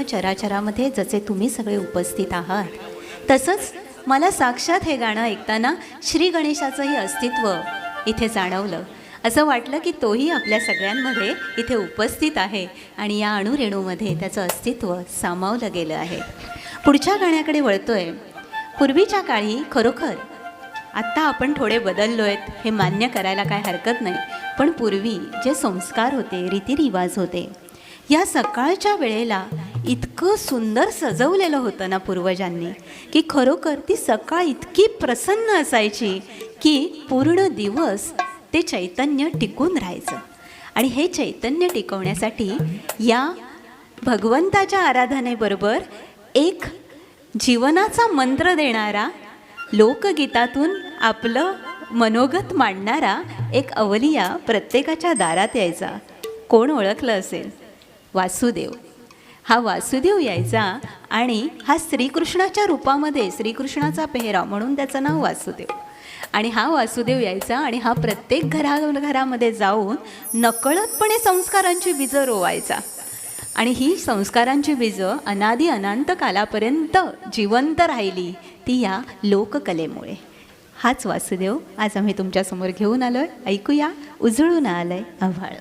चराचरामध्ये जसे तुम्ही सगळे उपस्थित आहात, तसंच मला साक्षात हे गाणं ऐकताना श्री गणेशाचंही अस्तित्व इथे जाणवलं. असं वाटलं की तोही आपल्या सगळ्यांमध्ये इथे उपस्थित आहे आणि या अणुरेणूमध्ये त्याचं अस्तित्व सामावलं गेलं आहे. पुढच्या गाण्याकडे वळतोय. पूर्वीच्या काळी खरोखर आत्ता आपण थोडे बदललो आहेत हे मान्य करायला काय हरकत नाही, पण पूर्वी जे संस्कार होते, रीतिरिवाज होते, या सकाळच्या वेळेला इतकं सुंदर सजवलेलं होतं ना पूर्वजांनी, की खरोखर ती सकाळ इतकी प्रसन्न असायची की पूर्ण दिवस ते चैतन्य टिकून राहायचं. आणि हे चैतन्य टिकवण्यासाठी या भगवंताच्या आराधनेबरोबर एक जीवनाचा मंत्र देणारा, लोकगीतातून आपलं मनोगत मांडणारा एक अवलिया प्रत्येकाच्या दारात यायचा. कोण ओळखलं असेल? वासुदेव. हा वासुदेव यायचा आणि हा श्रीकृष्णाच्या रूपामध्ये, श्रीकृष्णाचा पेहराव म्हणून त्याचं नाव वासुदेव. आणि हा वासुदेव यायचा आणि हा प्रत्येक घरामध्ये जाऊन नकळतपणे संस्कारांची बीजं रोवायचा. आणि ही संस्कारांची बीजं अनादी अनंत कालापर्यंत जिवंत राहिली, ती या लोककलेमुळे. हाच वासुदेव आज आम्ही तुमच्यासमोर घेऊन आलो आहे. ऐकूया. उजळून आलंय आभाळ.